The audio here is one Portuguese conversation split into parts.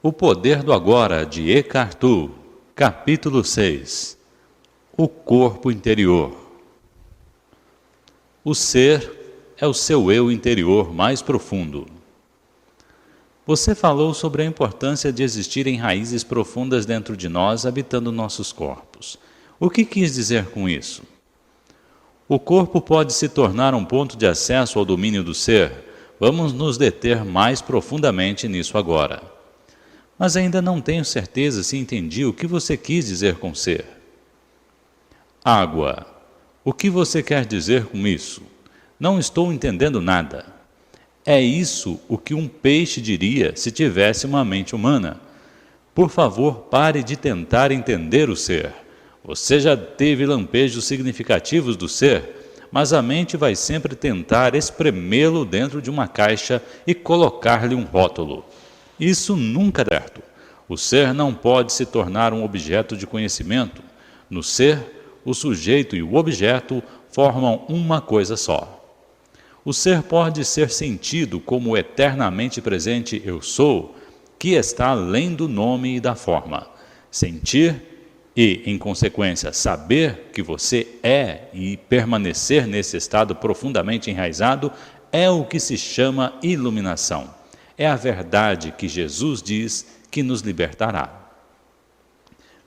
O Poder do Agora, de Eckhart Tolle, capítulo 6. O corpo interior. O ser é o seu eu interior mais profundo. Você falou sobre a importância de existirem raízes profundas dentro de nós, habitando nossos corpos. O que quis dizer com isso? O corpo pode se tornar um ponto de acesso ao domínio do ser. Vamos nos deter mais profundamente nisso agora. Mas ainda não tenho certeza se entendi o que você quis dizer com ser. Água. O que você quer dizer com isso? Não estou entendendo nada. É isso o que um peixe diria se tivesse uma mente humana. Por favor, pare de tentar entender o ser. Você já teve lampejos significativos do ser, mas a mente vai sempre tentar espremê-lo dentro de uma caixa e colocar-lhe um rótulo. Isso nunca dá certo. O ser não pode se tornar um objeto de conhecimento. No ser, o sujeito e o objeto formam uma coisa só. O ser pode ser sentido como o eternamente presente eu sou, que está além do nome e da forma. Sentir e, em consequência, saber que você é e permanecer nesse estado profundamente enraizado é o que se chama iluminação. É a verdade que Jesus diz que nos libertará.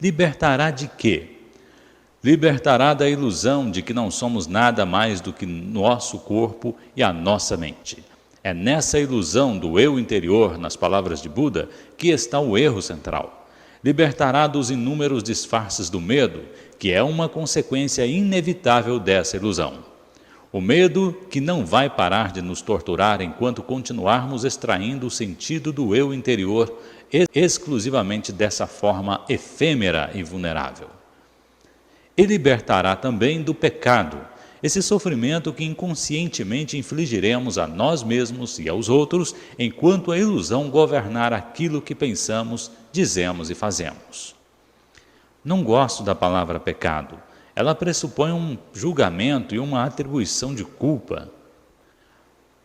Libertará de quê? Libertará da ilusão de que não somos nada mais do que nosso corpo e a nossa mente. É nessa ilusão do eu interior, nas palavras de Buda, que está o erro central. Libertará dos inúmeros disfarces do medo, que é uma consequência inevitável dessa ilusão. O medo que não vai parar de nos torturar enquanto continuarmos extraindo o sentido do eu interior exclusivamente dessa forma efêmera e vulnerável. E libertará também do pecado, esse sofrimento que inconscientemente infligiremos a nós mesmos e aos outros enquanto a ilusão governar aquilo que pensamos, dizemos e fazemos. Não gosto da palavra pecado. Ela pressupõe um julgamento e uma atribuição de culpa.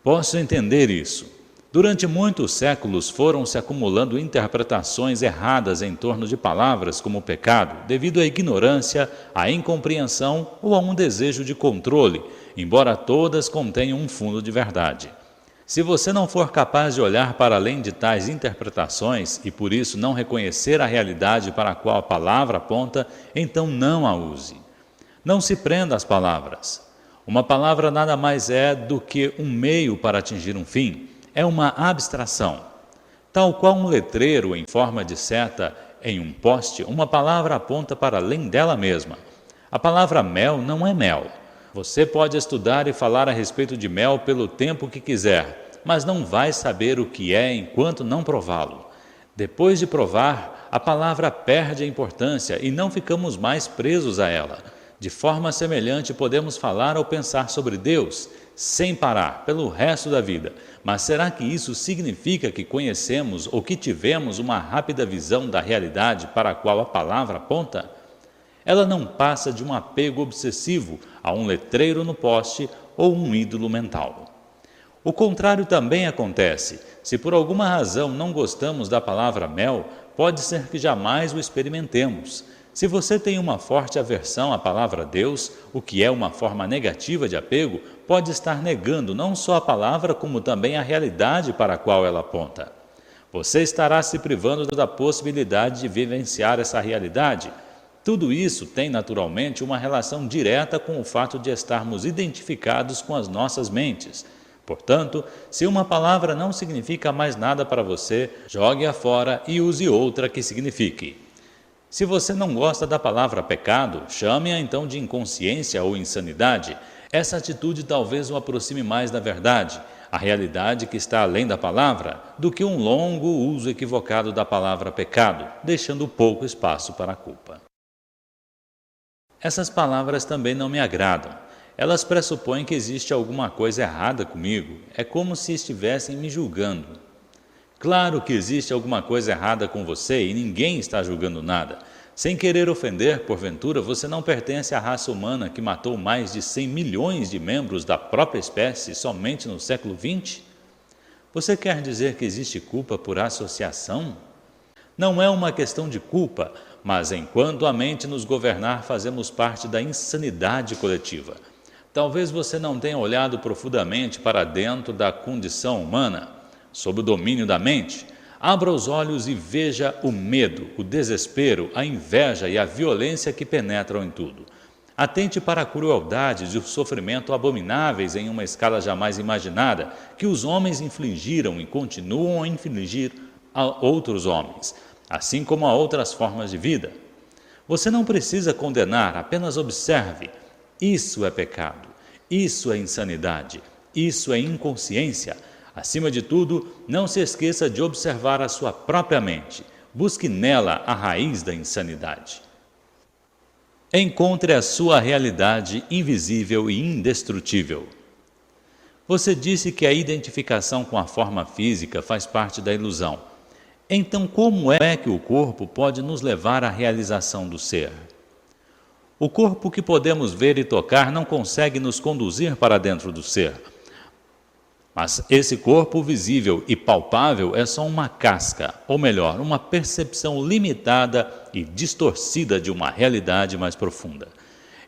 Posso entender isso. Durante muitos séculos foram se acumulando interpretações erradas em torno de palavras como pecado, devido à ignorância, à incompreensão ou a um desejo de controle, embora todas contenham um fundo de verdade. Se você não for capaz de olhar para além de tais interpretações e por isso não reconhecer a realidade para a qual a palavra aponta, então não a use. Não se prenda às palavras. Uma palavra nada mais é do que um meio para atingir um fim. É uma abstração. Tal qual um letreiro em forma de seta em um poste, uma palavra aponta para além dela mesma. A palavra mel não é mel. Você pode estudar e falar a respeito de mel pelo tempo que quiser, mas não vai saber o que é enquanto não prová-lo. Depois de provar, a palavra perde a importância e não ficamos mais presos a ela. De forma semelhante, podemos falar ou pensar sobre Deus sem parar pelo resto da vida. Mas será que isso significa que conhecemos ou que tivemos uma rápida visão da realidade para a qual a palavra aponta? Ela não passa de um apego obsessivo a um letreiro no poste ou um ídolo mental. O contrário também acontece. Se por alguma razão não gostamos da palavra mel, pode ser que jamais o experimentemos. Se você tem uma forte aversão à palavra Deus, o que é uma forma negativa de apego, pode estar negando não só a palavra, como também a realidade para a qual ela aponta. Você estará se privando da possibilidade de vivenciar essa realidade. Tudo isso tem, naturalmente, uma relação direta com o fato de estarmos identificados com as nossas mentes. Portanto, se uma palavra não significa mais nada para você, jogue-a fora e use outra que signifique. Se você não gosta da palavra pecado, chame-a então de inconsciência ou insanidade. Essa atitude talvez o aproxime mais da verdade, a realidade que está além da palavra, do que um longo uso equivocado da palavra pecado, deixando pouco espaço para a culpa. Essas palavras também não me agradam. Elas pressupõem que existe alguma coisa errada comigo. É como se estivessem me julgando. Claro que existe alguma coisa errada com você e ninguém está julgando nada. Sem querer ofender, porventura, você não pertence à raça humana que matou mais de 100 milhões de membros da própria espécie somente no século XX? Você quer dizer que existe culpa por associação? Não é uma questão de culpa, mas enquanto a mente nos governar, fazemos parte da insanidade coletiva. Talvez você não tenha olhado profundamente para dentro da condição humana, sob o domínio da mente. Abra os olhos e veja o medo, o desespero, a inveja e a violência que penetram em tudo. Atente para a crueldade e o sofrimento abomináveis em uma escala jamais imaginada que os homens infligiram e continuam a infligir a outros homens, assim como a outras formas de vida. Você não precisa condenar, apenas observe. Isso é pecado, isso é insanidade, isso é inconsciência. Acima de tudo, não se esqueça de observar a sua própria mente. Busque nela a raiz da insanidade. Encontre a sua realidade invisível e indestrutível. Você disse que a identificação com a forma física faz parte da ilusão. Então, como é que o corpo pode nos levar à realização do ser? O corpo que podemos ver e tocar não consegue nos conduzir para dentro do ser. Mas esse corpo visível e palpável é só uma casca, ou melhor, uma percepção limitada e distorcida de uma realidade mais profunda.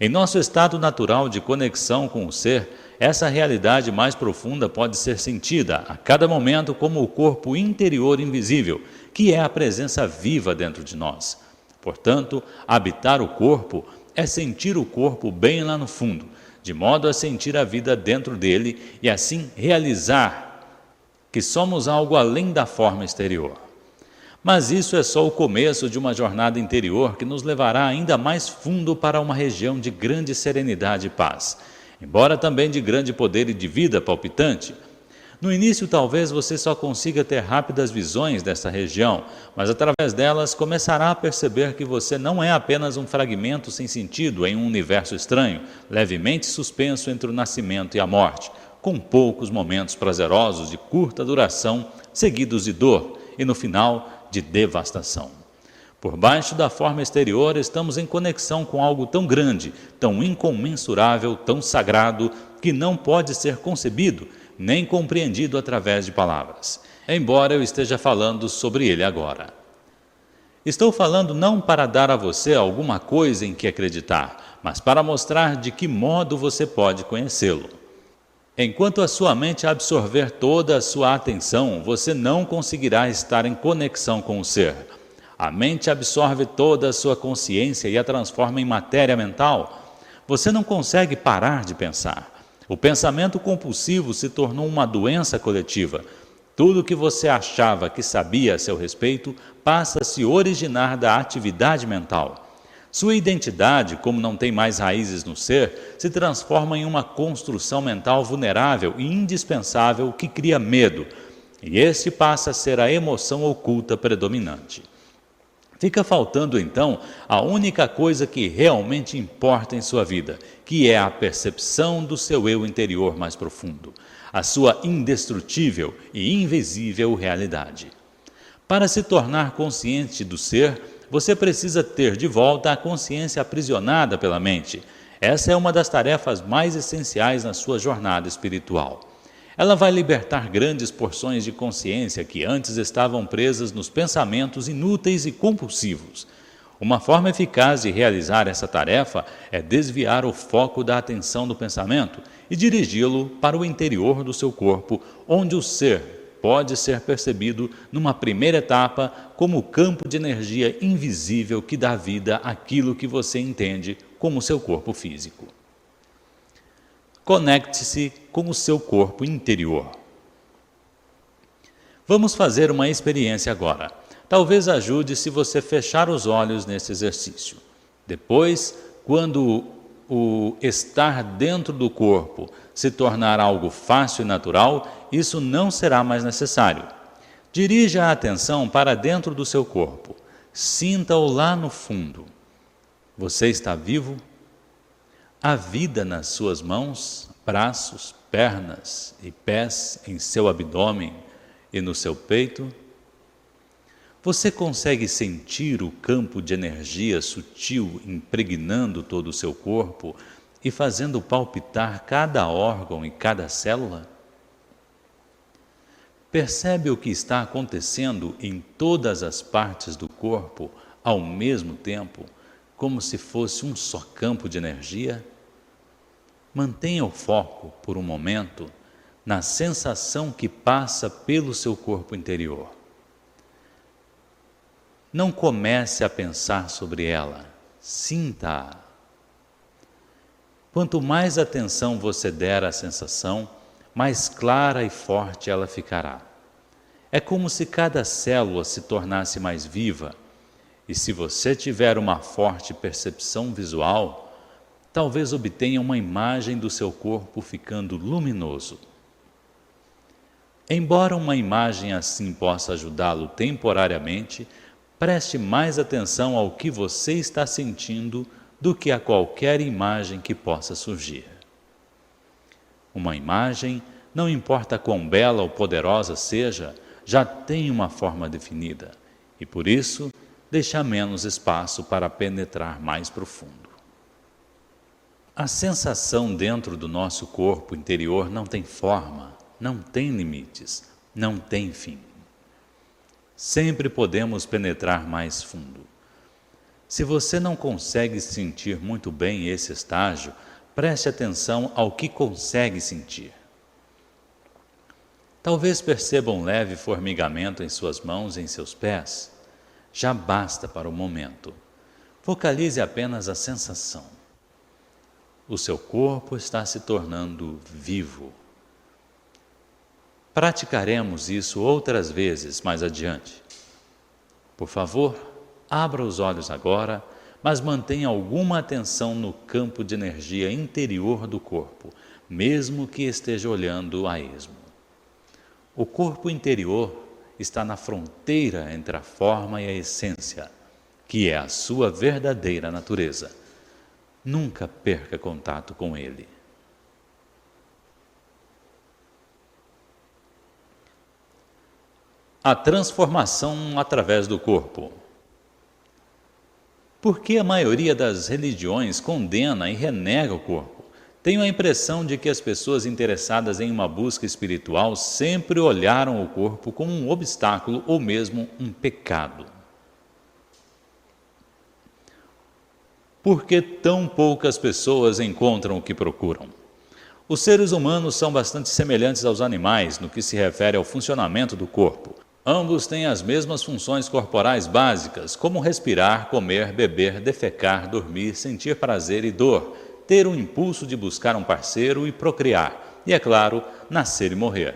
Em nosso estado natural de conexão com o ser, essa realidade mais profunda pode ser sentida a cada momento como o corpo interior invisível, que é a presença viva dentro de nós. Portanto, habitar o corpo é sentir o corpo bem lá no fundo, de modo a sentir a vida dentro dele e assim realizar que somos algo além da forma exterior. Mas isso é só o começo de uma jornada interior que nos levará ainda mais fundo para uma região de grande serenidade e paz, embora também de grande poder e de vida palpitante. No início, talvez você só consiga ter rápidas visões dessa região, mas através delas começará a perceber que você não é apenas um fragmento sem sentido em um universo estranho, levemente suspenso entre o nascimento e a morte, com poucos momentos prazerosos de curta duração, seguidos de dor e, no final, de devastação. Por baixo da forma exterior, estamos em conexão com algo tão grande, tão incomensurável, tão sagrado, que não pode ser concebido, nem compreendido através de palavras, embora eu esteja falando sobre ele agora. Estou falando não para dar a você alguma coisa em que acreditar, mas para mostrar de que modo você pode conhecê-lo. Enquanto a sua mente absorver toda a sua atenção, você não conseguirá estar em conexão com o ser. A mente absorve toda a sua consciência e a transforma em matéria mental. Você não consegue parar de pensar. O pensamento compulsivo se tornou uma doença coletiva. Tudo o que você achava que sabia a seu respeito passa a se originar da atividade mental. Sua identidade, como não tem mais raízes no ser, se transforma em uma construção mental vulnerável e indispensável que cria medo, e este passa a ser a emoção oculta predominante. Fica faltando, então, a única coisa que realmente importa em sua vida, que é a percepção do seu eu interior mais profundo, a sua indestrutível e invisível realidade. Para se tornar consciente do ser, você precisa ter de volta a consciência aprisionada pela mente. Essa é uma das tarefas mais essenciais na sua jornada espiritual. Ela vai libertar grandes porções de consciência que antes estavam presas nos pensamentos inúteis e compulsivos. Uma forma eficaz de realizar essa tarefa é desviar o foco da atenção do pensamento e dirigi-lo para o interior do seu corpo, onde o ser pode ser percebido numa primeira etapa como o campo de energia invisível que dá vida àquilo que você entende como seu corpo físico. Conecte-se com o seu corpo interior. Vamos fazer uma experiência agora. Talvez ajude se você fechar os olhos nesse exercício. Depois, quando o estar dentro do corpo se tornar algo fácil e natural, isso não será mais necessário. Dirija a atenção para dentro do seu corpo. Sinta-o lá no fundo. Você está vivo? Há vida nas suas mãos, braços, pernas e pés, em seu abdômen e no seu peito? Você consegue sentir o campo de energia sutil impregnando todo o seu corpo e fazendo palpitar cada órgão e cada célula? Percebe o que está acontecendo em todas as partes do corpo ao mesmo tempo, como se fosse um só campo de energia? Mantenha o foco, por um momento, na sensação que passa pelo seu corpo interior. Não comece a pensar sobre ela, sinta-a. Quanto mais atenção você der à sensação, mais clara e forte ela ficará. É como se cada célula se tornasse mais viva, e se você tiver uma forte percepção visual, talvez obtenha uma imagem do seu corpo ficando luminoso. Embora uma imagem assim possa ajudá-lo temporariamente, preste mais atenção ao que você está sentindo do que a qualquer imagem que possa surgir. Uma imagem, não importa quão bela ou poderosa seja, já tem uma forma definida e, por isso, deixa menos espaço para penetrar mais profundo. A sensação dentro do nosso corpo interior não tem forma, não tem limites, não tem fim. Sempre podemos penetrar mais fundo. Se você não consegue sentir muito bem esse estágio, preste atenção ao que consegue sentir. Talvez perceba um leve formigamento em suas mãos e em seus pés. Já basta para o momento. Focalize apenas a sensação. O seu corpo está se tornando vivo. Praticaremos isso outras vezes mais adiante. Por favor, abra os olhos agora, mas mantenha alguma atenção no campo de energia interior do corpo, mesmo que esteja olhando a esmo. O corpo interior está na fronteira entre a forma e a essência, que é a sua verdadeira natureza. Nunca perca contato com ele. A transformação através do corpo. Por que a maioria das religiões condena e renega o corpo? Tenho a impressão de que as pessoas interessadas em uma busca espiritual sempre olharam o corpo como um obstáculo ou mesmo um pecado. Por que tão poucas pessoas encontram o que procuram? Os seres humanos são bastante semelhantes aos animais no que se refere ao funcionamento do corpo. Ambos têm as mesmas funções corporais básicas, como respirar, comer, beber, defecar, dormir, sentir prazer e dor, ter o impulso de buscar um parceiro e procriar, e, é claro, nascer e morrer.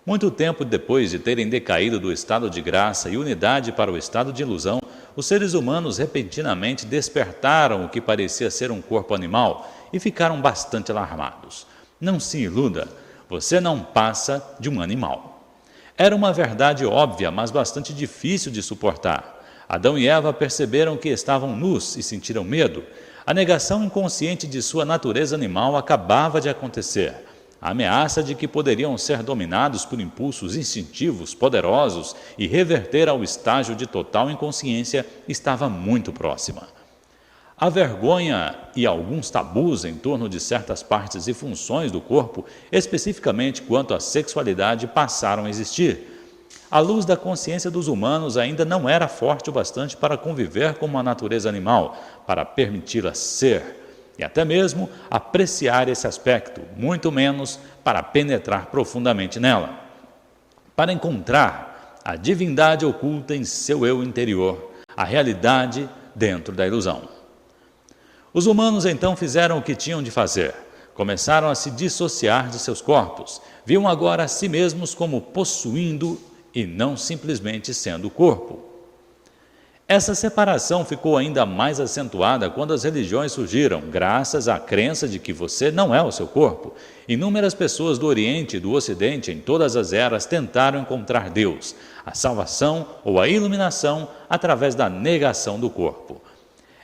Muito tempo depois de terem decaído do estado de graça e unidade para o estado de ilusão, os seres humanos repentinamente despertaram o que parecia ser um corpo animal e ficaram bastante alarmados. Não se iluda, você não passa de um animal. Era uma verdade óbvia, mas bastante difícil de suportar. Adão e Eva perceberam que estavam nus e sentiram medo. A negação inconsciente de sua natureza animal acabava de acontecer. A ameaça de que poderiam ser dominados por impulsos instintivos poderosos e reverter ao estágio de total inconsciência estava muito próxima. A vergonha e alguns tabus em torno de certas partes e funções do corpo, especificamente quanto à sexualidade, passaram a existir. A luz da consciência dos humanos ainda não era forte o bastante para conviver com uma natureza animal, para permiti-la ser, e até mesmo apreciar esse aspecto, muito menos para penetrar profundamente nela. Para encontrar a divindade oculta em seu eu interior, a realidade dentro da ilusão. Os humanos então fizeram o que tinham de fazer. Começaram a se dissociar de seus corpos. Viam agora a si mesmos como possuindo e não simplesmente sendo o corpo. Essa separação ficou ainda mais acentuada quando as religiões surgiram, graças à crença de que você não é o seu corpo. Inúmeras pessoas do Oriente e do Ocidente, em todas as eras, tentaram encontrar Deus, a salvação ou a iluminação através da negação do corpo.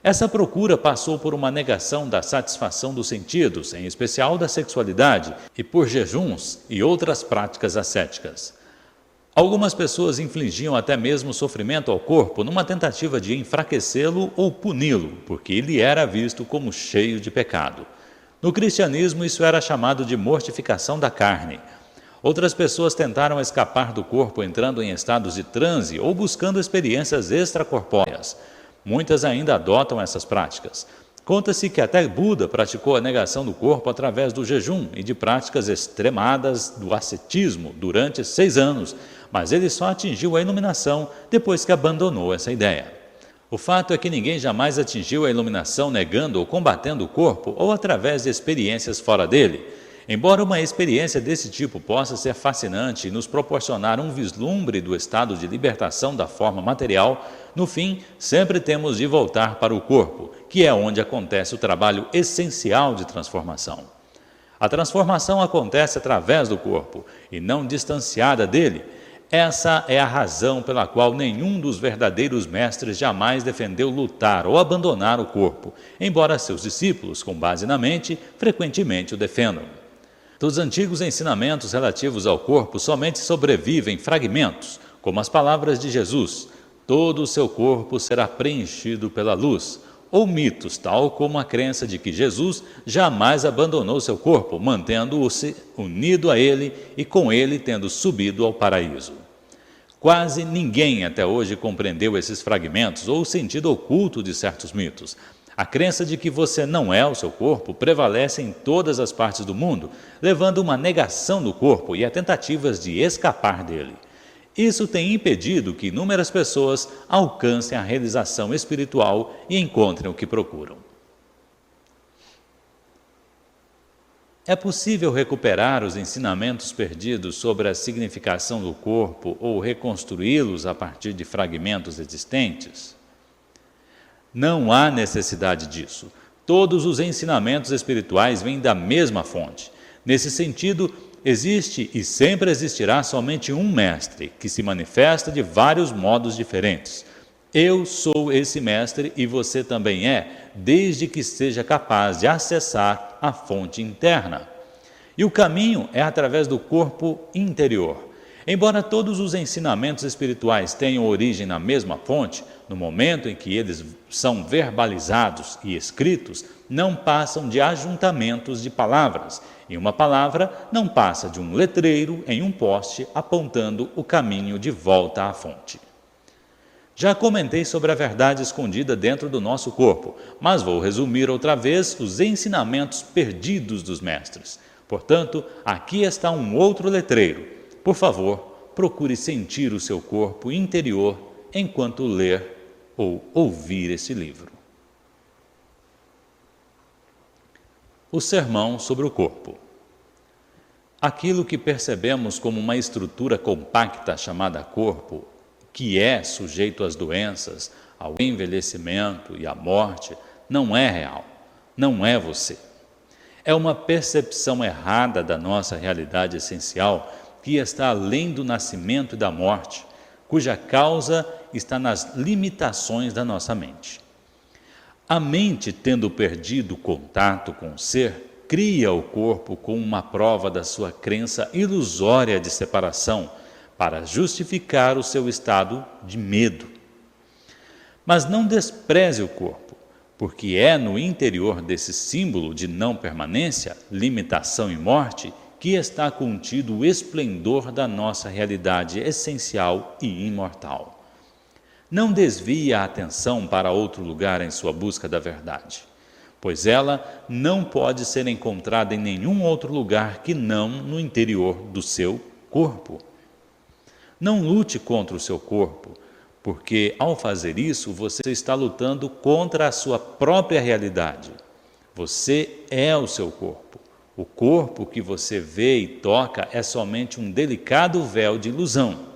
Essa procura passou por uma negação da satisfação dos sentidos, em especial da sexualidade, e por jejuns e outras práticas ascéticas. Algumas pessoas infligiam até mesmo sofrimento ao corpo numa tentativa de enfraquecê-lo ou puni-lo, porque ele era visto como cheio de pecado. No cristianismo, isso era chamado de mortificação da carne. Outras pessoas tentaram escapar do corpo entrando em estados de transe ou buscando experiências extracorpóreas. Muitas ainda adotam essas práticas. Conta-se que até Buda praticou a negação do corpo através do jejum e de práticas extremadas do ascetismo durante 6 anos, mas ele só atingiu a iluminação depois que abandonou essa ideia. O fato é que ninguém jamais atingiu a iluminação negando ou combatendo o corpo ou através de experiências fora dele. Embora uma experiência desse tipo possa ser fascinante e nos proporcionar um vislumbre do estado de libertação da forma material, no fim, sempre temos de voltar para o corpo, que é onde acontece o trabalho essencial de transformação. A transformação acontece através do corpo e não distanciada dele. Essa é a razão pela qual nenhum dos verdadeiros mestres jamais defendeu lutar ou abandonar o corpo, embora seus discípulos, com base na mente, frequentemente o defendam. Dos antigos ensinamentos relativos ao corpo somente sobrevivem fragmentos, como as palavras de Jesus: todo o seu corpo será preenchido pela luz, ou mitos, tal como a crença de que Jesus jamais abandonou seu corpo, mantendo-o-se unido a ele e com ele tendo subido ao paraíso. Quase ninguém até hoje compreendeu esses fragmentos ou o sentido oculto de certos mitos. A crença de que você não é o seu corpo prevalece em todas as partes do mundo, levando uma negação do corpo e a tentativas de escapar dele. Isso tem impedido que inúmeras pessoas alcancem a realização espiritual e encontrem o que procuram. É possível recuperar os ensinamentos perdidos sobre a significação do corpo ou reconstruí-los a partir de fragmentos existentes? Não há necessidade disso. Todos os ensinamentos espirituais vêm da mesma fonte. Nesse sentido, existe e sempre existirá somente um mestre, que se manifesta de vários modos diferentes. Eu sou esse mestre e você também é, desde que seja capaz de acessar a fonte interna. E o caminho é através do corpo interior. Embora todos os ensinamentos espirituais tenham origem na mesma fonte, no momento em que eles são verbalizados e escritos, não passam de ajuntamentos de palavras, e uma palavra não passa de um letreiro em um poste apontando o caminho de volta à fonte. Já comentei sobre a verdade escondida dentro do nosso corpo, mas vou resumir outra vez os ensinamentos perdidos dos mestres. Portanto, aqui está um outro letreiro. Por favor, procure sentir o seu corpo interior enquanto ler ou ouvir esse livro. O sermão sobre o corpo. Aquilo que percebemos como uma estrutura compacta chamada corpo, que é sujeito às doenças, ao envelhecimento e à morte, não é real, não é você. É uma percepção errada da nossa realidade essencial que está além do nascimento e da morte, cuja causa está nas limitações da nossa mente. A mente, tendo perdido o contato com o ser, cria o corpo como uma prova da sua crença ilusória de separação, para justificar o seu estado de medo. Mas não despreze o corpo, porque é no interior desse símbolo de não permanência, limitação e morte, que está contido o esplendor da nossa realidade essencial e imortal. Não desvie a atenção para outro lugar em sua busca da verdade, pois ela não pode ser encontrada em nenhum outro lugar que não no interior do seu corpo. Não lute contra o seu corpo, porque ao fazer isso você está lutando contra a sua própria realidade. Você é o seu corpo. O corpo que você vê e toca é somente um delicado véu de ilusão.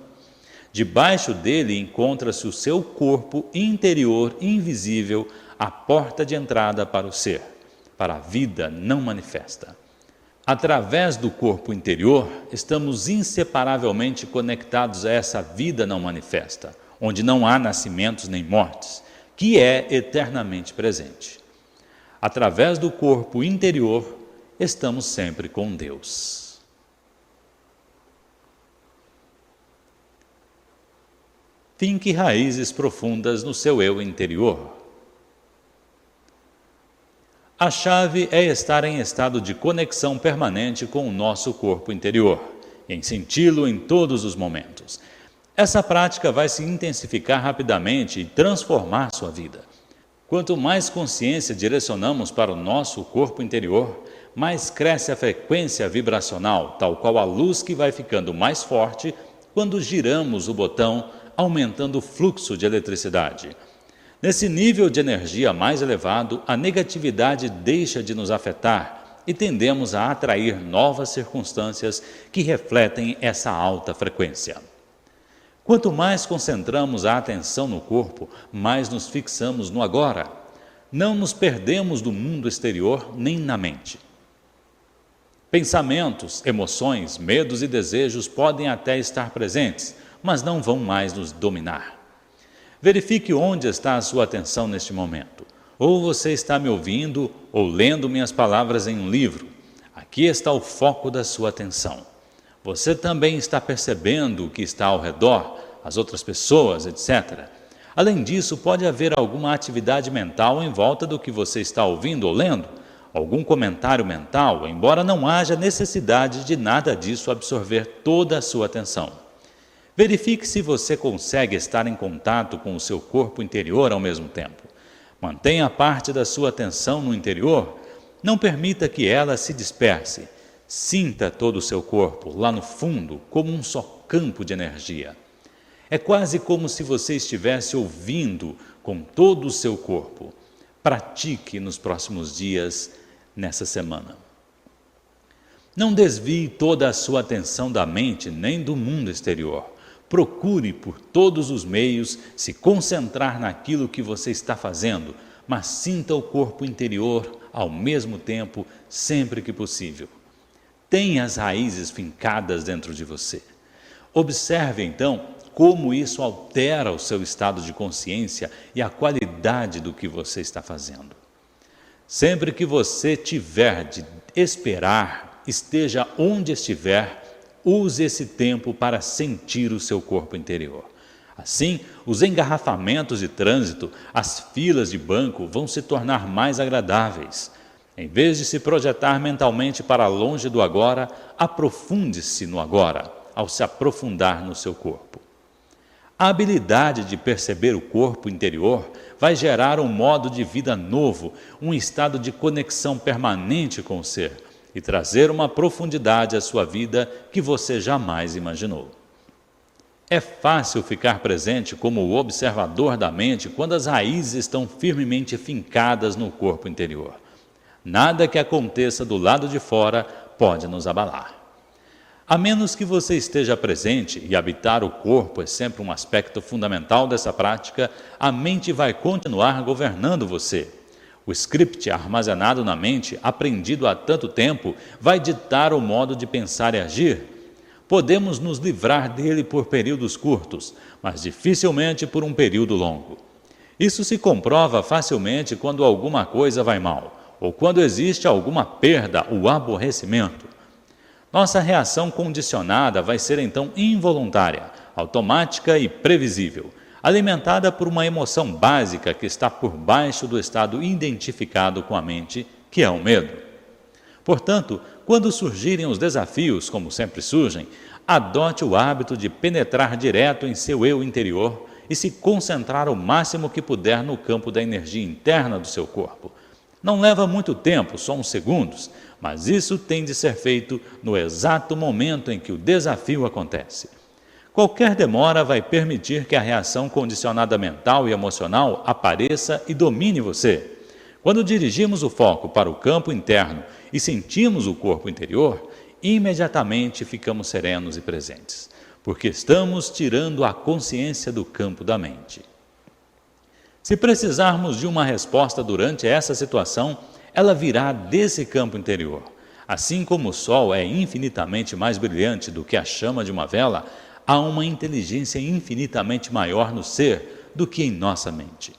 Debaixo dele encontra-se o seu corpo interior invisível, a porta de entrada para o ser, para a vida não manifesta. Através do corpo interior, estamos inseparavelmente conectados a essa vida não manifesta, onde não há nascimentos nem mortes, que é eternamente presente. Através do corpo interior, estamos sempre com Deus. Finque raízes profundas no seu eu interior. A chave é estar em estado de conexão permanente com o nosso corpo interior, e em senti-lo em todos os momentos. Essa prática vai se intensificar rapidamente e transformar sua vida. Quanto mais consciência direcionamos para o nosso corpo interior, mais cresce a frequência vibracional, tal qual a luz que vai ficando mais forte quando giramos o botão, aumentando o fluxo de eletricidade. Nesse nível de energia mais elevado, a negatividade deixa de nos afetar e tendemos a atrair novas circunstâncias que refletem essa alta frequência. Quanto mais concentramos a atenção no corpo, mais nos fixamos no agora. Não nos perdemos do mundo exterior nem na mente. Pensamentos, emoções, medos e desejos podem até estar presentes, mas não vão mais nos dominar. Verifique onde está a sua atenção neste momento. Ou você está me ouvindo ou lendo minhas palavras em um livro. Aqui está o foco da sua atenção. Você também está percebendo o que está ao redor, as outras pessoas, etc. Além disso, pode haver alguma atividade mental em volta do que você está ouvindo ou lendo, algum comentário mental, embora não haja necessidade de nada disso absorver toda a sua atenção. Verifique se você consegue estar em contato com o seu corpo interior ao mesmo tempo. Mantenha parte da sua atenção no interior, não permita que ela se disperse. Sinta todo o seu corpo, lá no fundo, como um só campo de energia. É quase como se você estivesse ouvindo com todo o seu corpo. Pratique nos próximos dias, nessa semana. Não desvie toda a sua atenção da mente nem do mundo exterior. Procure por todos os meios se concentrar naquilo que você está fazendo, mas sinta o corpo interior ao mesmo tempo, sempre que possível. Tenha as raízes fincadas dentro de você. Observe, então, como isso altera o seu estado de consciência e a qualidade do que você está fazendo. Sempre que você tiver de esperar, esteja onde estiver, use esse tempo para sentir o seu corpo interior. Assim, os engarrafamentos de trânsito, as filas de banco vão se tornar mais agradáveis. Em vez de se projetar mentalmente para longe do agora, aprofunde-se no agora, ao se aprofundar no seu corpo. A habilidade de perceber o corpo interior vai gerar um modo de vida novo, um estado de conexão permanente com o ser e trazer uma profundidade à sua vida que você jamais imaginou. É fácil ficar presente como o observador da mente quando as raízes estão firmemente fincadas no corpo interior. Nada que aconteça do lado de fora pode nos abalar. A menos que você esteja presente, e habitar o corpo é sempre um aspecto fundamental dessa prática, a mente vai continuar governando você. O script armazenado na mente, aprendido há tanto tempo, vai ditar o modo de pensar e agir. Podemos nos livrar dele por períodos curtos, mas dificilmente por um período longo. Isso se comprova facilmente quando alguma coisa vai mal, ou quando existe alguma perda ou aborrecimento. Nossa reação condicionada vai ser então involuntária, automática e previsível, alimentada por uma emoção básica que está por baixo do estado identificado com a mente, que é o medo. Portanto, quando surgirem os desafios, como sempre surgem, adote o hábito de penetrar direto em seu eu interior e se concentrar o máximo que puder no campo da energia interna do seu corpo. Não leva muito tempo, só uns segundos, mas isso tem de ser feito no exato momento em que o desafio acontece. Qualquer demora vai permitir que a reação condicionada mental e emocional apareça e domine você. Quando dirigimos o foco para o campo interno e sentimos o corpo interior, imediatamente ficamos serenos e presentes, porque estamos tirando a consciência do campo da mente. Se precisarmos de uma resposta durante essa situação, ela virá desse campo interior. Assim como o sol é infinitamente mais brilhante do que a chama de uma vela, há uma inteligência infinitamente maior no ser do que em nossa mente.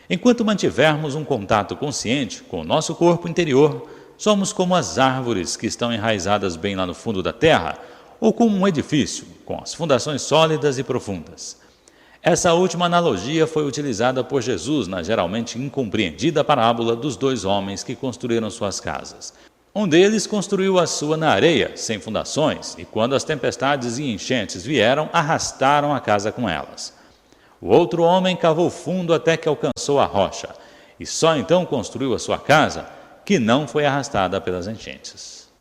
Enquanto mantivermos um contato consciente com o nosso corpo interior, somos como as árvores que estão enraizadas bem lá no fundo da terra, ou como um edifício, com as fundações sólidas e profundas. Essa última analogia foi utilizada por Jesus na geralmente incompreendida parábola dos 2 homens que construíram suas casas. Um deles construiu a sua na areia, sem fundações, e quando as tempestades e enchentes vieram, arrastaram a casa com elas. O outro homem cavou fundo até que alcançou a rocha, e só então construiu a sua casa, que não foi arrastada pelas enchentes.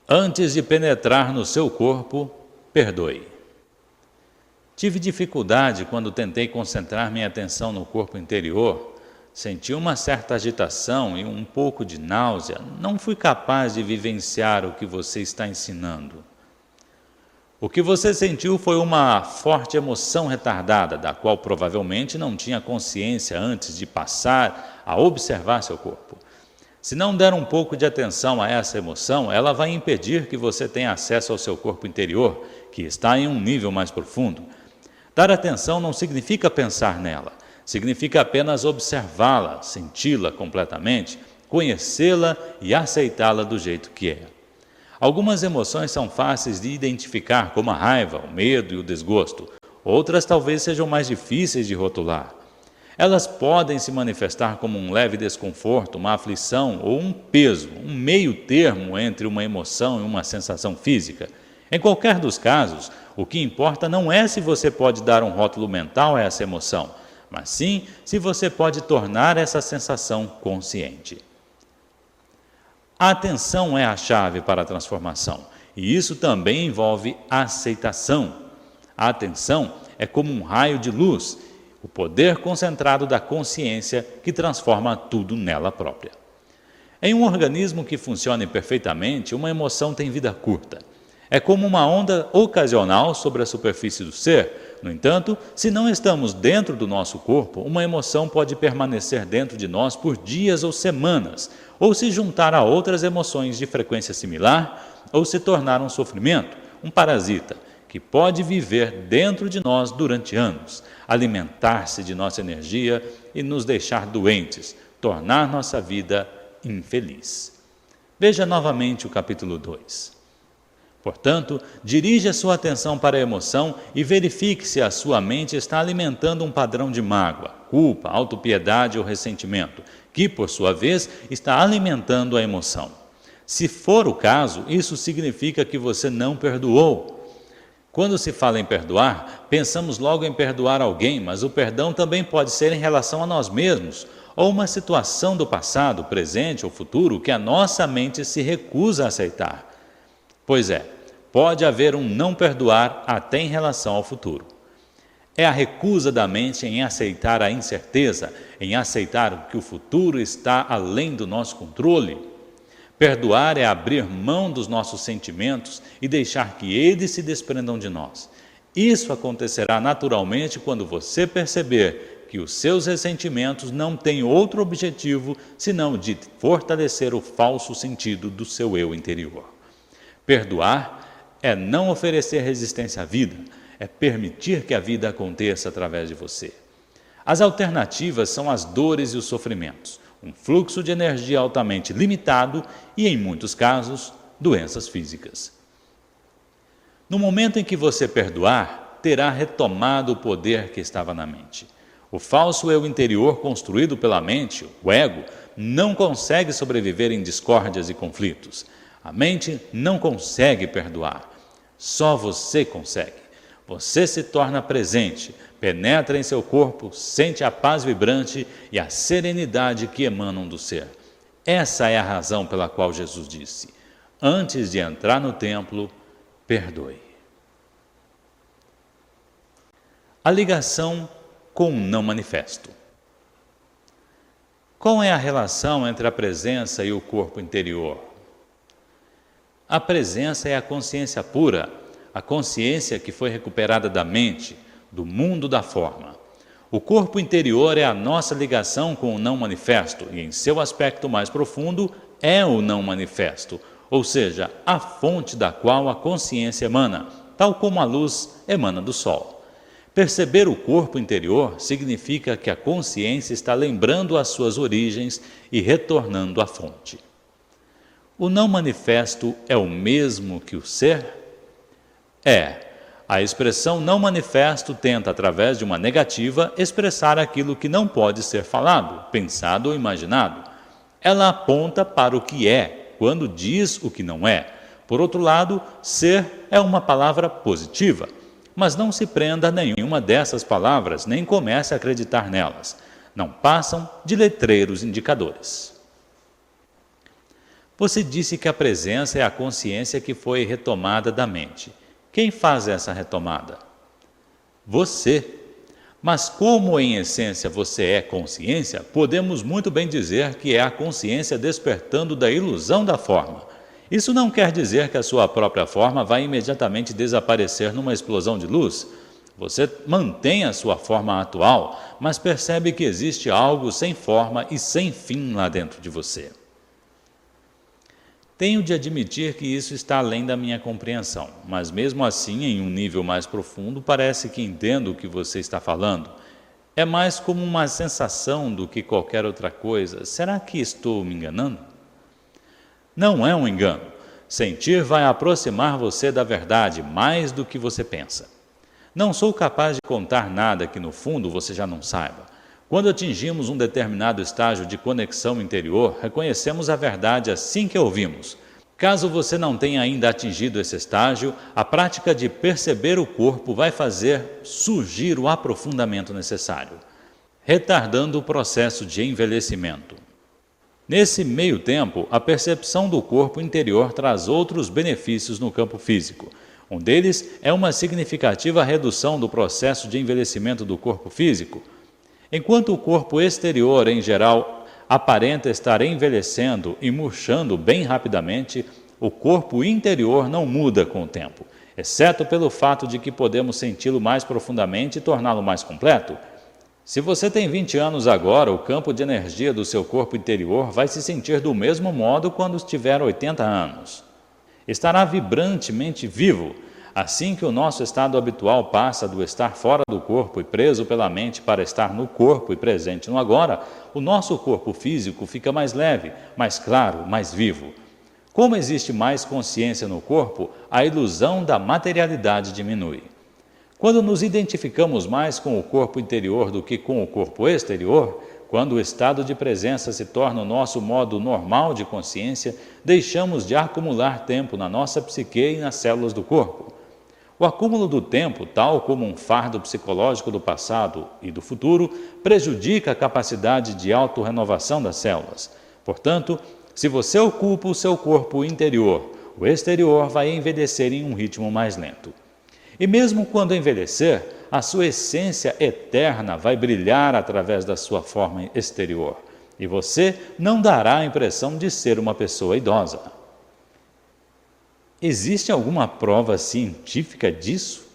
Antes de penetrar no seu corpo, perdoe. Tive dificuldade quando tentei concentrar minha atenção no corpo interior. Senti uma certa agitação e um pouco de náusea. Não fui capaz de vivenciar o que você está ensinando. O que você sentiu foi uma forte emoção retardada, da qual provavelmente não tinha consciência antes de passar a observar seu corpo. Se não der um pouco de atenção a essa emoção, ela vai impedir que você tenha acesso ao seu corpo interior, que está em um nível mais profundo. Dar atenção não significa pensar nela. Significa apenas observá-la, senti-la completamente, conhecê-la e aceitá-la do jeito que é. Algumas emoções são fáceis de identificar, como a raiva, o medo e o desgosto. Outras talvez sejam mais difíceis de rotular. Elas podem se manifestar como um leve desconforto, uma aflição ou um peso, um meio termo entre uma emoção e uma sensação física. Em qualquer dos casos, o que importa não é se você pode dar um rótulo mental a essa emoção, mas sim se você pode tornar essa sensação consciente. A atenção é a chave para a transformação, e isso também envolve aceitação. A atenção é como um raio de luz, o poder concentrado da consciência que transforma tudo nela própria. Em um organismo que funcione perfeitamente, uma emoção tem vida curta. É como uma onda ocasional sobre a superfície do ser. No entanto, se não estamos dentro do nosso corpo, uma emoção pode permanecer dentro de nós por dias ou semanas, ou se juntar a outras emoções de frequência similar, ou se tornar um sofrimento, um parasita, que pode viver dentro de nós durante anos, alimentar-se de nossa energia e nos deixar doentes, tornar nossa vida infeliz. Veja novamente o capítulo 2. Portanto, dirija sua atenção para a emoção e verifique se a sua mente está alimentando um padrão de mágoa, culpa, autopiedade ou ressentimento, que, por sua vez, está alimentando a emoção. Se for o caso, isso significa que você não perdoou. Quando se fala em perdoar, pensamos logo em perdoar alguém, mas o perdão também pode ser em relação a nós mesmos, ou uma situação do passado, presente ou futuro que a nossa mente se recusa a aceitar. Pois é, pode haver um não perdoar até em relação ao futuro. É a recusa da mente em aceitar a incerteza, em aceitar que o futuro está além do nosso controle. Perdoar é abrir mão dos nossos sentimentos e deixar que eles se desprendam de nós. Isso acontecerá naturalmente quando você perceber que os seus ressentimentos não têm outro objetivo senão de fortalecer o falso sentido do seu eu interior. Perdoar é não oferecer resistência à vida, é permitir que a vida aconteça através de você. As alternativas são as dores e os sofrimentos, um fluxo de energia altamente limitado e, em muitos casos, doenças físicas. No momento em que você perdoar, terá retomado o poder que estava na mente. O falso eu interior construído pela mente, o ego, não consegue sobreviver em discórdias e conflitos. A mente não consegue perdoar. Só você consegue. Você se torna presente, penetra em seu corpo, sente a paz vibrante e a serenidade que emanam do ser. Essa é a razão pela qual Jesus disse: antes de entrar no templo, perdoe. A ligação com o não manifesto. Qual é a relação entre a presença e o corpo interior? A presença é a consciência pura, a consciência que foi recuperada da mente, do mundo da forma. O corpo interior é a nossa ligação com o não manifesto e, em seu aspecto mais profundo, é o não manifesto, ou seja, a fonte da qual a consciência emana, tal como a luz emana do sol. Perceber o corpo interior significa que a consciência está lembrando as suas origens e retornando à fonte. O não manifesto é o mesmo que o ser? É. A expressão não manifesto tenta, através de uma negativa, expressar aquilo que não pode ser falado, pensado ou imaginado. Ela aponta para o que é, quando diz o que não é. Por outro lado, ser é uma palavra positiva. Mas não se prenda a nenhuma dessas palavras, nem comece a acreditar nelas. Não passam de letreiros indicadores. Você disse que a presença é a consciência que foi retomada da mente. Quem faz essa retomada? Você. Mas como em essência você é consciência, podemos muito bem dizer que é a consciência despertando da ilusão da forma. Isso não quer dizer que a sua própria forma vai imediatamente desaparecer numa explosão de luz. Você mantém a sua forma atual, mas percebe que existe algo sem forma e sem fim lá dentro de você. Tenho de admitir que isso está além da minha compreensão, mas mesmo assim, em um nível mais profundo, parece que entendo o que você está falando. É mais como uma sensação do que qualquer outra coisa. Será que estou me enganando? Não é um engano. Sentir vai aproximar você da verdade mais do que você pensa. Não sou capaz de contar nada que no fundo você já não saiba. Quando atingimos um determinado estágio de conexão interior, reconhecemos a verdade assim que a ouvimos. Caso você não tenha ainda atingido esse estágio, a prática de perceber o corpo vai fazer surgir o aprofundamento necessário, retardando o processo de envelhecimento. Nesse meio tempo, a percepção do corpo interior traz outros benefícios no campo físico. Um deles é uma significativa redução do processo de envelhecimento do corpo físico. Enquanto o corpo exterior, em geral, aparenta estar envelhecendo e murchando bem rapidamente, o corpo interior não muda com o tempo, exceto pelo fato de que podemos senti-lo mais profundamente e torná-lo mais completo. Se você tem 20 anos agora, o campo de energia do seu corpo interior vai se sentir do mesmo modo quando tiver 80 anos. Estará vibrantemente vivo. Assim que o nosso estado habitual passa do estar fora do corpo e preso pela mente para estar no corpo e presente no agora, o nosso corpo físico fica mais leve, mais claro, mais vivo. Como existe mais consciência no corpo, a ilusão da materialidade diminui. Quando nos identificamos mais com o corpo interior do que com o corpo exterior, quando o estado de presença se torna o nosso modo normal de consciência, deixamos de acumular tempo na nossa psique e nas células do corpo. O acúmulo do tempo, tal como um fardo psicológico do passado e do futuro, prejudica a capacidade de autorrenovação das células. Portanto, se você ocupa o seu corpo interior, o exterior vai envelhecer em um ritmo mais lento. E mesmo quando envelhecer, a sua essência eterna vai brilhar através da sua forma exterior. E você não dará a impressão de ser uma pessoa idosa. Existe alguma prova científica disso?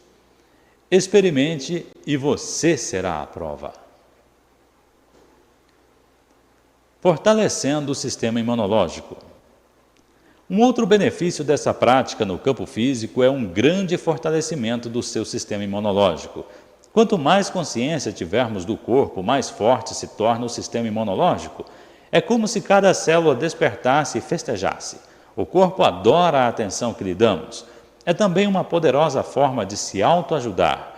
Experimente e você será a prova. Fortalecendo o sistema imunológico. Um outro benefício dessa prática no campo físico é um grande fortalecimento do seu sistema imunológico. Quanto mais consciência tivermos do corpo, mais forte se torna o sistema imunológico. É como se cada célula despertasse e festejasse. O corpo adora a atenção que lhe damos. É também uma poderosa forma de se autoajudar.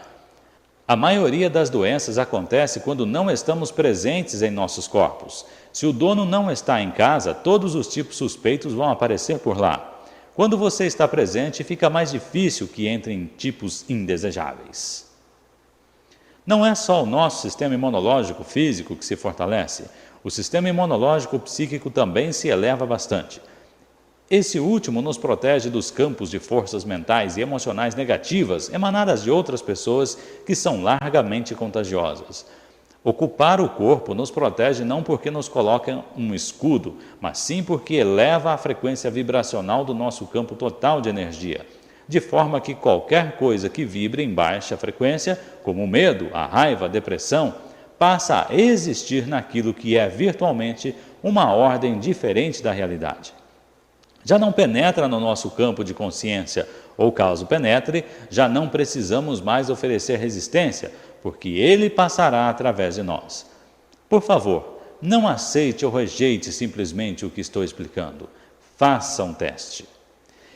A maioria das doenças acontece quando não estamos presentes em nossos corpos. Se o dono não está em casa, todos os tipos suspeitos vão aparecer por lá. Quando você está presente, fica mais difícil que entrem tipos indesejáveis. Não é só o nosso sistema imunológico físico que se fortalece. O sistema imunológico psíquico também se eleva bastante. Esse último nos protege dos campos de forças mentais e emocionais negativas emanadas de outras pessoas que são largamente contagiosas. Ocupar o corpo nos protege não porque nos coloca um escudo, mas sim porque eleva a frequência vibracional do nosso campo total de energia, de forma que qualquer coisa que vibre em baixa frequência, como o medo, a raiva, a depressão, passa a existir naquilo que é virtualmente uma ordem diferente da realidade. Já não penetra no nosso campo de consciência, ou caso penetre, já não precisamos mais oferecer resistência, porque ele passará através de nós. Por favor, não aceite ou rejeite simplesmente o que estou explicando. Faça um teste.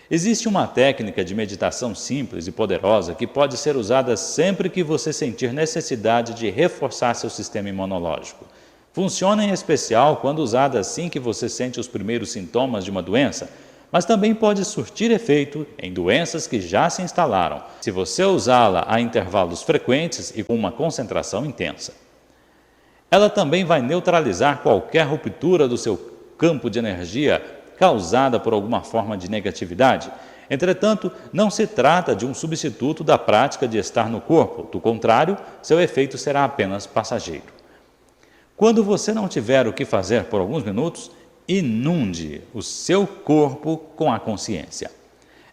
Existe uma técnica de meditação simples e poderosa que pode ser usada sempre que você sentir necessidade de reforçar seu sistema imunológico. Funciona em especial quando usada assim que você sente os primeiros sintomas de uma doença, mas também pode surtir efeito em doenças que já se instalaram, se você usá-la a intervalos frequentes e com uma concentração intensa. Ela também vai neutralizar qualquer ruptura do seu campo de energia causada por alguma forma de negatividade. Entretanto, não se trata de um substituto da prática de estar no corpo, do contrário, seu efeito será apenas passageiro. Quando você não tiver o que fazer por alguns minutos, inunde o seu corpo com a consciência.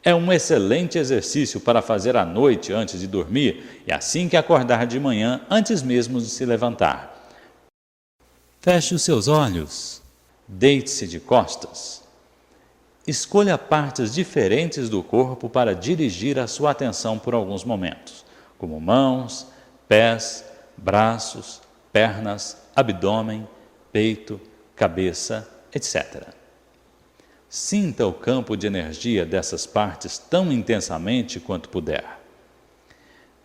É um excelente exercício para fazer à noite antes de dormir e assim que acordar de manhã, antes mesmo de se levantar. Feche os seus olhos, deite-se de costas. Escolha partes diferentes do corpo para dirigir a sua atenção por alguns momentos, como mãos, pés, braços, pernas, abdômen, peito, cabeça, etc. Sinta o campo de energia dessas partes tão intensamente quanto puder.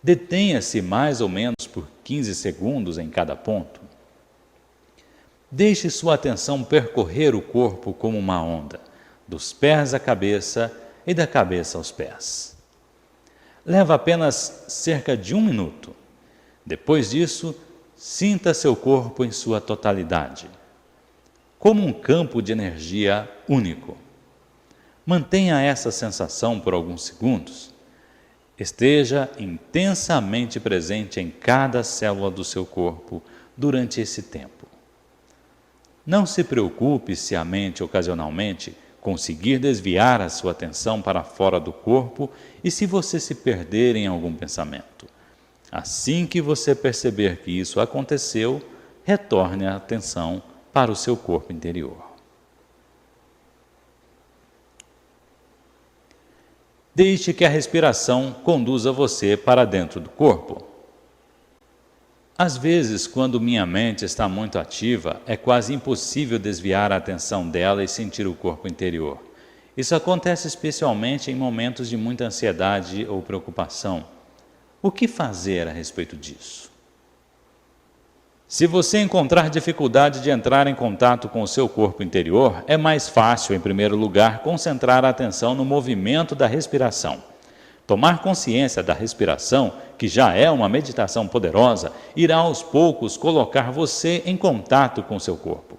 Detenha-se mais ou menos por 15 segundos em cada ponto. Deixe sua atenção percorrer o corpo como uma onda, dos pés à cabeça e da cabeça aos pés. Leva apenas cerca de 1 minuto. Depois disso, sinta seu corpo em sua totalidade, como um campo de energia único. Mantenha essa sensação por alguns segundos. Esteja intensamente presente em cada célula do seu corpo durante esse tempo. Não se preocupe se a mente ocasionalmente conseguir desviar a sua atenção para fora do corpo e se você se perder em algum pensamento. Assim que você perceber que isso aconteceu, retorne a atenção para o seu corpo interior. Deixe que a respiração conduza você para dentro do corpo. Às vezes, quando minha mente está muito ativa, é quase impossível desviar a atenção dela e sentir o corpo interior. Isso acontece especialmente em momentos de muita ansiedade ou preocupação. O que fazer a respeito disso? Se você encontrar dificuldade de entrar em contato com o seu corpo interior, é mais fácil, em primeiro lugar, concentrar a atenção no movimento da respiração. Tomar consciência da respiração, que já é uma meditação poderosa, irá aos poucos colocar você em contato com seu corpo.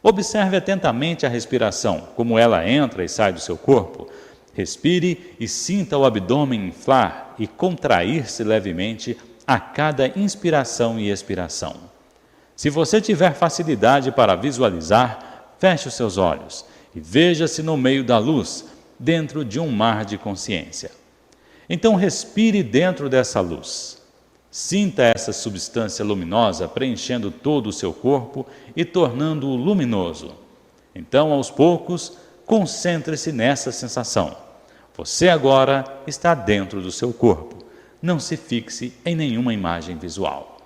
Observe atentamente a respiração, como ela entra e sai do seu corpo. Respire e sinta o abdômen inflar e contrair-se levemente a cada inspiração e expiração. Se você tiver facilidade para visualizar, feche os seus olhos e veja-se no meio da luz, dentro de um mar de consciência. Então respire dentro dessa luz. Sinta essa substância luminosa preenchendo todo o seu corpo e tornando-o luminoso. Então, aos poucos, concentre-se nessa sensação. Você agora está dentro do seu corpo. Não se fixe em nenhuma imagem visual.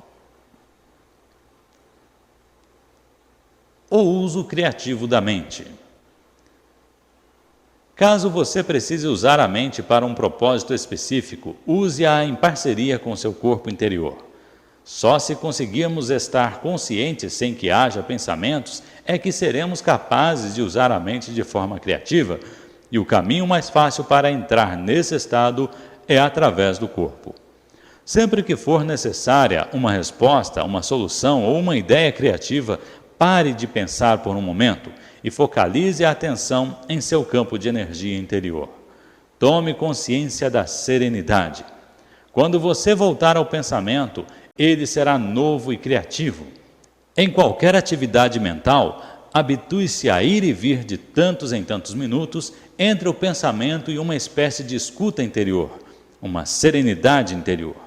O uso criativo da mente. Caso você precise usar a mente para um propósito específico, use-a em parceria com seu corpo interior. Só se conseguirmos estar conscientes sem que haja pensamentos, é que seremos capazes de usar a mente de forma criativa, e o caminho mais fácil para entrar nesse estado é através do corpo. Sempre que for necessária uma resposta, uma solução ou uma ideia criativa, pare de pensar por um momento e focalize a atenção em seu campo de energia interior. Tome consciência da serenidade. Quando você voltar ao pensamento, ele será novo e criativo. Em qualquer atividade mental, habitue-se a ir e vir de tantos em tantos minutos entre o pensamento e uma espécie de escuta interior, uma serenidade interior.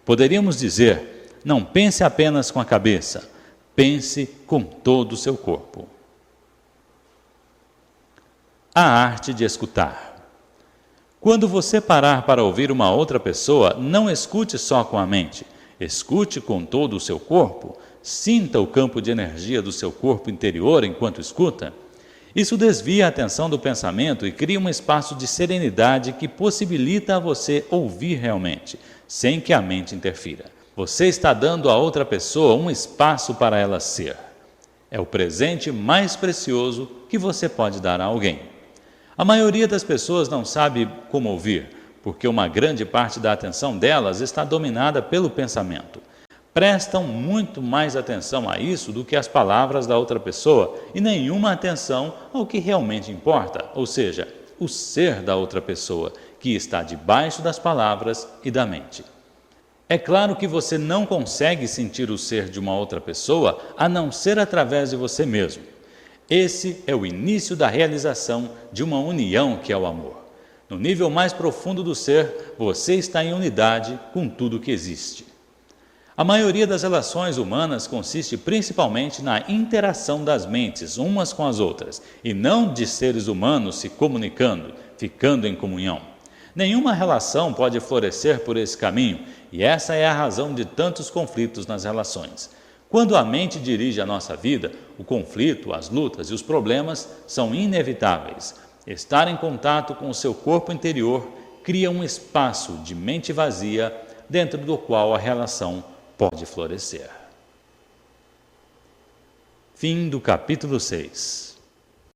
Poderíamos dizer, não pense apenas com a cabeça, pense com todo o seu corpo. A arte de escutar. Quando você parar para ouvir uma outra pessoa, não escute só com a mente, escute com todo o seu corpo, sinta o campo de energia do seu corpo interior enquanto escuta. Isso desvia a atenção do pensamento e cria um espaço de serenidade que possibilita a você ouvir realmente, sem que a mente interfira. Você está dando a outra pessoa um espaço para ela ser. É o presente mais precioso que você pode dar a alguém. A maioria das pessoas não sabe como ouvir, porque uma grande parte da atenção delas está dominada pelo pensamento. Prestam muito mais atenção a isso do que às palavras da outra pessoa e nenhuma atenção ao que realmente importa, ou seja, o ser da outra pessoa, que está debaixo das palavras e da mente. É claro que você não consegue sentir o ser de uma outra pessoa a não ser através de você mesmo. Esse é o início da realização de uma união que é o amor. No nível mais profundo do ser, você está em unidade com tudo que existe. A maioria das relações humanas consiste principalmente na interação das mentes umas com as outras, e não de seres humanos se comunicando, ficando em comunhão. Nenhuma relação pode florescer por esse caminho, e essa é a razão de tantos conflitos nas relações. Quando a mente dirige a nossa vida, o conflito, as lutas e os problemas são inevitáveis. Estar em contato com o seu corpo interior cria um espaço de mente vazia dentro do qual a relação pode florescer. Fim do capítulo 6.